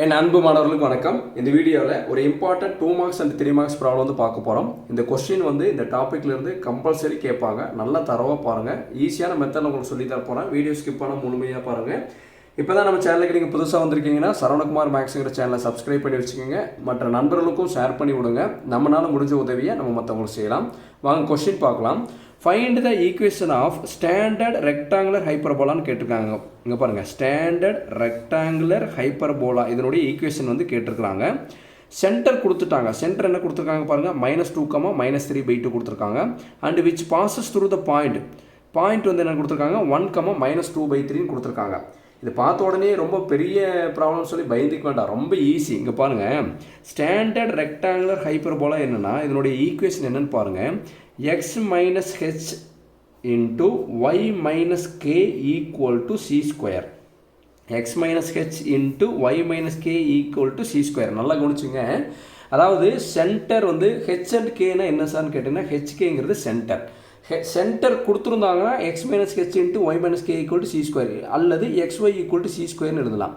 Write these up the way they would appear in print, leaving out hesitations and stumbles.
என் அன்பு மாணவர்களுக்கு வணக்கம். இந்த வீடியோவில் ஒரு important 2 marks and 3 marks problem வந்து பார்க்க போகிறோம். இந்த கொஸ்டின் வந்து இந்த டாப்பிக்லேருந்து கம்பல்சரி கேட்பாங்க. நல்லா தரவாக பாருங்கள். ஈஸியான மெத்தட் உங்களுக்கு சொல்லி தர போகிறேன். வீடியோ ஸ்கிப் பண்ண முழுமையாக பாருங்கள். இப்போ தான் நம்ம சேனலுக்கு நீங்கள் புதுசாக வந்திருக்கீங்கன்னா சரவணகுமார் மேக்ஸுங்கிற சேனலை சப்ஸ்கிரைப் பண்ணி வச்சுக்கோங்க. மற்ற நண்பர்களுக்கும் ஷேர் பண்ணி விடுங்க. நம்மளால் முடிஞ்ச உதவியை நம்ம மற்றவங்களுக்கு செய்யலாம். வாங்க கொஸ்டின் பார்க்கலாம். Find the equation of standard rectangular ஹைப்பர்போலான்னு கேட்டிருக்காங்க. இங்கே பாருங்கள், ஸ்டாண்டர்ட் ரெக்டாங்குலர் ஹைப்பர்போலா இதனுடைய ஈக்குவேஷன் வந்து கேட்டிருக்கிறாங்க. சென்டர் கொடுத்துட்டாங்க. சென்டர் என்ன கொடுத்துருக்காங்க பாருங்கள், -2, -3/2 கொடுத்துருக்காங்க. And which bosses through the point வந்து என்ன கொடுத்துருக்காங்க, 1, -2/3 கொடுத்துருக்காங்க. இது பார்த்த உடனே ரொம்ப பெரிய ப்ராப்ளம் சொல்லி பயந்துக்க வேண்டாம், ரொம்ப ஈஸி. இங்கே பாருங்கள், ஸ்டாண்டர்ட் ரெக்டாங்குலர் ஹைப்பர்போலா என்னென்னா இதனுடைய ஈக்குவேஷன் என்னென்னு பாருங்கள், x minus h into y minus k equal to c square. x minus h into y minus k equal to c square. நல்லா கவனிச்சுங்க. அதாவது சென்டர் வந்து h and k னா என்ன சார்னு கேட்டிங்கன்னா, hkங்கிறது சென்டர். சென்டர் கொடுத்துருந்தாங்கன்னா x minus h into y minus k equal to c square அல்லது xy equal to c square எழுதலாம்.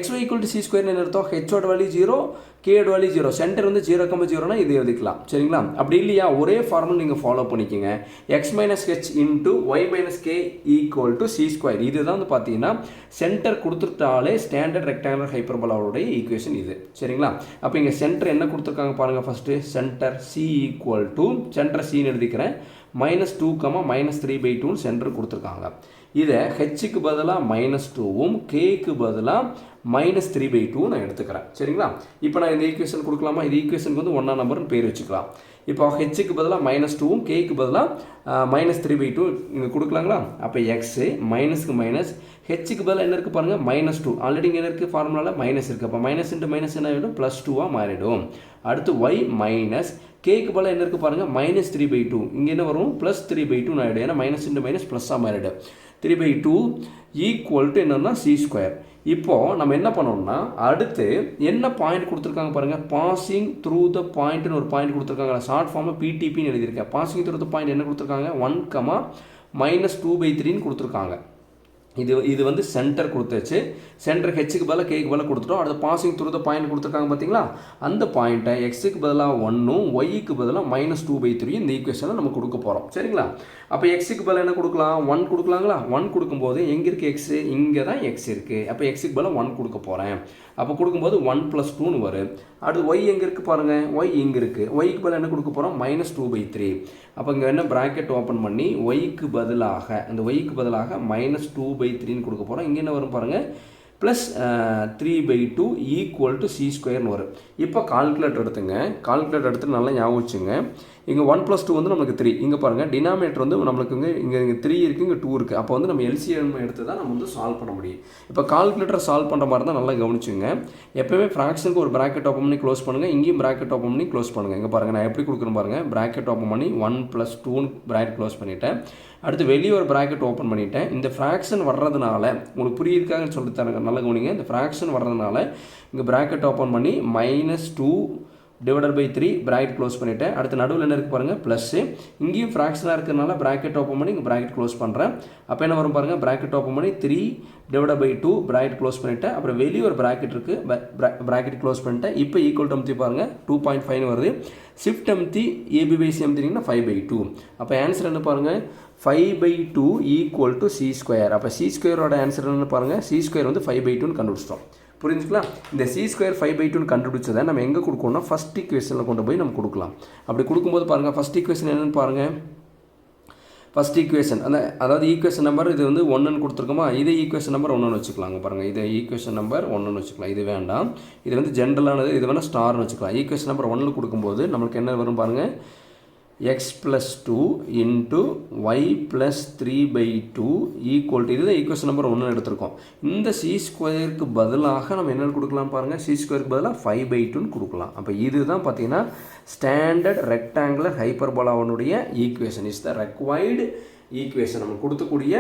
xy equal to c square என்ன அர்த்தம், h ஓட வேல்யூ 0, k ஓட வேல்யூ 0, சென்டர் வந்து 0,0னா இது எழுதிக்கலாம். சரிங்களா? அப்படி இல்லையா, ஒரே ஃபார்முலா நீங்கள் ஃபாலோ பண்ணிக்கோங்க. x minus h into y minus k equal to c square. இதுதான் வந்து பார்த்தீங்கன்னா சென்டர் கொடுத்துட்டாலே ஸ்டாண்டர்ட் ரெக்டாங்குலர் ஹைப்பர்போலாவுடைய ஈக்குவேஷன் இது. சரிங்களா? அப்போ இங்கே சென்டர் என்ன கொடுத்துருக்காங்க பாருங்கள். First centre c equal to, centre சின்னு எழுதிக்கிறேன், -2, -3/2 சென்டர் கொடுத்துருக்காங்க. இதை ஹெச்சுக்கு பதிலாக -2வும் கேக்கு பதிலாக -3/2 நான் எடுத்துக்கிறேன். சரிங்களா? இப்போ நான் இந்த ஈக்குவேஷன் கொடுக்கலாமா? இது ஈக்குவேஷனுக்கு வந்து 1ஆம் நம்பர்னு பேர் வச்சுக்கலாம். இப்போ ஹெச்சுக்கு பதிலாக -2வும் கேக்கு பதிலாக -3/2 இங்கே கொடுக்கலாங்களா? அப்போ எக்ஸு மைனஸ்க்கு மைனஸ், ஹெச்சுக்கு பதிலாக என்ன இருக்குது பாருங்கள், -2. ஆல்ரெடி இங்கே என்ன இருக்குது, ஃபார்முலாவில் மைனஸ் இருக்குது. அப்போ மைனஸ் இன்ட்டு மைனஸ் என்ன ஆகிடும், +2 மாறிடும். அடுத்து ஒய் மைனஸ் கேக்கு பதிலாக என்ன இருக்குது பாருங்கள், -3/2. இங்கே என்ன வரும், +3/2 ஆகிடும். ஏன்னா மைனஸ் இன்ட்டு மைனஸ் ப்ளஸ்ஸாக மாறிடும். 3/2 ஈக்குவல் டு என்னன்னா c ஸ்கொயர். இப்போது நம்ம என்ன பண்ணோம்னா, அடுத்து என்ன பாயிண்ட் கொடுத்துருக்காங்க பாருங்கள், பாசிங் த்ரூ த பாயிண்ட்னு ஒரு பாயிண்ட் கொடுத்துருக்காங்க. ஷார்ட் ஃபார்மை பிடிபின்னு எழுதியிருக்கேன். பாசிங் த்ரூ த பாயிண்ட் என்ன கொடுத்துருக்காங்க, 1, -2/3 கொடுத்துருக்காங்க. இது வந்து சென்டர் கொடுத்தாச்சு. சென்டர் ஹெச்சுக்கு பதிலாக கேக்கு பதிலாக கொடுத்துட்டோம். அடுத்து பாசிங் த்ரூ த பாயிண்ட் கொடுத்துருக்காங்க பார்த்தீங்களா, அந்த பாயிண்ட்டை எக்ஸுக்கு பதிலாக 1ம் ஒய்க்கு பதிலாக -2/3 இந்த ஈக்குவேஷனை நம்ம கொடுக்க போகிறோம். சரிங்களா? அப்போ எக்ஸுக்கு பதிலாக என்ன கொடுக்கலாம், 1 கொடுக்கலாங்களா? 1 கொடுக்கும்போது எங்கே இருக்குது எக்ஸு, இங்கே தான் எக்ஸ் இருக்குது. அப்போ எக்ஸுக்கு பதிலாக 1 கொடுக்க போகிறேன். அப்போ கொடுக்கும்போது 1 + 2ன்னு வரும். அடுத்து ஒய் எங்கே இருக்குது பாருங்கள், ஒய் இங்கே இருக்குது. ஒய்க்கு பதிலாக என்ன கொடுக்க போகிறோம், -2/3. அப்போ இங்கே என்ன ப்ராக்கெட் ஓப்பன் பண்ணி ஒய்க்கு பதிலாக, இந்த ஒய்க்கு பதிலாக -2/3ன்னு கொடுக்க போகிறோம். இங்கே என்ன வரும் பாருங்கள், +3/2 ஈக்குவல் டு c ஸ்கொயர்னு வரும். இப்போ கால்குலேட்டர் எடுத்துங்க. கால்குலேட்டர் எடுத்து நல்லா ஞாபகம் வச்சுங்க. இங்கே 1 + 2 வந்து நம்மளுக்கு 3. இங்கே பாருங்கள், டினாமினேட்டர் வந்து நம்மளுக்கு இங்கே 3 இருக்குது, இங்கே 2 இருக்குது. அப்போ வந்து நம்ம எல்சிஎம் எடுத்து தான் நம்ம வந்து சால்வ் பண்ண முடியும். இப்போ கால்குலேட்டர் சால்வ் பண்ணுற மாதிரி தான் நல்லா கவனிச்சுங்க. எப்போயுமே ஃப்ராக்ஷனுக்கு ஒரு ப்ராக்கெட் ஓப்பன் பண்ணி க்ளோஸ் பண்ணுங்கள். இங்கேயும் ப்ராக்கெட் ஓப்பன் பண்ணி க்ளோஸ் பண்ணுங்கள். இங்கே பாருங்கள், நான் எப்படி கொடுக்குறேன் பாருங்கள். ப்ராக்கெட் ஓப்பன் பண்ணி 1 + 2ன்னு ப்ராக்கெட் க்ளோஸ் பண்ணிவிட்டேன். அடுத்து வெளியே ஒரு ப்ராக்கெட் ஓப்பன் பண்ணிவிட்டேன். இந்த ஃப்ராக்ஷன் வர்றதுனால உங்களுக்கு புரியிருக்காங்கன்னு சொல்லி தரேங்க, நல்லா கவனிங்க. இந்த ஃப்ராக்ஷன் வர்றதுனால இங்கே ப்ராக்கெட் ஓப்பன் பண்ணி -2/3 ப்ராக்கெட் க்ளோஸ் பண்ணிவிட்டேன். அடுத்து நடுவில் என்ன இருக்குது பாருங்கள், ப்ளஸ்ஸு. இங்கேயும் ஃப்ராக்ஷனாக இருக்கிறதுனால ப்ராக்கெட் ஓப்பன் பண்ணி இங்கே ப்ராக்கெட் க்ளோஸ் பண்ணுறேன். அப்போ என்ன வரும் பாருங்கள், ப்ராக்கெட் ஓப்பன் பண்ணி 3/2 ப்ராக்கெட் க்ளோஸ் பண்ணிவிட்டேன். அப்புறம் வெளியே ஒரு ப்ராக்கெட் இருக்குது, ப்ராக்கெட் க்ளோஸ் பண்ணிட்டேன். இப்போ ஈக்குவல் டு அமுத்தி பாருங்கள், 2.5 வருது. ஷிஃப்ட் அமுத்தி ஏபி/சி அமுத்தினீங்கன்னா 5/2. அப்போ ஆன்சர் என்ன பாருங்கள், 5/2 ஈக்குவல் டு c ஸ்கொயர். அப்போ c ஸ்கொயரோட ஆன்சர் என்ன பாருங்கள், c ஸ்கொயர் வந்து 5/2ன்னு கண்டுபிடிச்சிட்டோம். புரிஞ்சுக்கலாம்? இந்த c ஸ்கொயர் 5/2ன்னு கண்டுபிடிச்சதை நம்ம எங்கே கொடுக்கணும்னா ஃபஸ்ட் ஈக்குவேஷனில் கொண்டு போய் நம்ம கொடுக்கலாம். அப்படி கொடுக்கும்போது பாருங்கள், ஃபஸ்ட் ஈக்குவேஷன் என்னென்னு பாருங்கள். ஃபஸ்ட் ஈக்குவேஷன் அதாவது ஈக்குவேஷன் நம்பர் இது வந்து 1ன்னு கொடுத்துருக்கோமா, இதே ஈக்குவேஷன் நம்பர் 1ன்னு வச்சுக்கலாங்க. பாருங்கள், இதை ஈக்குவேஷன் நம்பர் 1ன்னு வச்சுக்கலாம். இது வேண்டாம், இது வந்து ஜென்ரலானது, இது வேணால் ஸ்டார்னு வச்சுக்கலாம். ஈக்குவேஷன் நம்பர் 1ல் கொடுக்கும்போது நம்மளுக்கு என்ன வரும் பாருங்கள், x + 2 into y + 3/2 equal to, இதுதான் ஈக்குவேஷன் நம்பர் 1 எடுத்திருக்கோம். இந்த c ஸ்கொயருக்கு பதிலாக நம்ம என்ன கொடுக்கலாம் பாருங்கள், c ஸ்கொயருக்கு பதிலாக 5/2ன்னு கொடுக்கலாம். அப்போ இதுதான் பார்த்தீங்கன்னா ஸ்டாண்டர்ட் ரெக்டாங்குலர் ஹைப்பர்போலாவுடைய equation. Is the required equation. நம்ம கொடுக்கக்கூடிய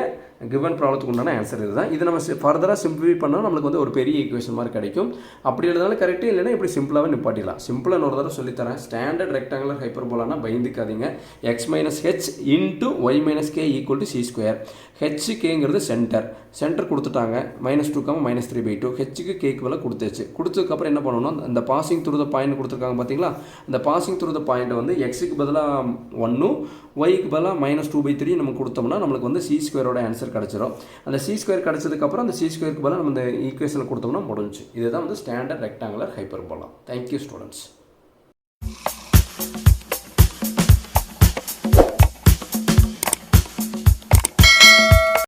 கிவன் ப்ராப்ளத்துக்கு உண்டான ஆன்சர் இதுதான். இது நம்ம ஃபர்தராக சிம்பிளிஃபை பண்ணால் நம்மளுக்கு வந்து ஒரு பெரிய ஈக்குவேஷன் மாதிரி கிடைக்கும். அப்படி எழுதினாலும் கரெக்டு, இல்லைன்னா இப்படி சிம்பிளாகவே நிப்பாட்டிடலாம். சிம்பிளாக இன்னொரு தடவை சொல்லித்தரேன். ஸ்டாண்டர்ட் ரெக்டாங்குலர் ஹைப்பர்போலானா பயந்துக்காதீங்க. x minus h into y minus k equal to c square. ஹெச்கேங்கிறது சென்டர் கொடுத்துட்டாங்க. -2, -3/2. ஹெச்சுக்கு கேக்கு வேலை கொடுத்துச்சு. கொடுத்ததுக்கப்புறம் என்ன பண்ணணும், அந்த பாசிங் த்ரூ த பாயிண்ட் கொடுத்துருக்காங்க பார்த்தீங்களா, அந்த பாசிங் த்ரூ த பாயிண்ட் வந்து எக்ஸுக்கு பதிலாக 1, ஒய்க்கு பதிலாக -2/3 நம்ம கொடுத்தோம்னா நம்மளுக்கு வந்து சி ஸ்கொயரோட ஆன்சர் கிடச்சிரும். அந்த சி ஸ்கொயர் கிடச்சதுக்கப்புறம் அந்த சி ஸ்கொயருக்கு பதிலாக நம்ம இந்த ஈக்குவேஷனில் கொடுத்தோம்னா முடிஞ்சு. இதுதான் வந்து standard rectangular hyperbola. Thank you students.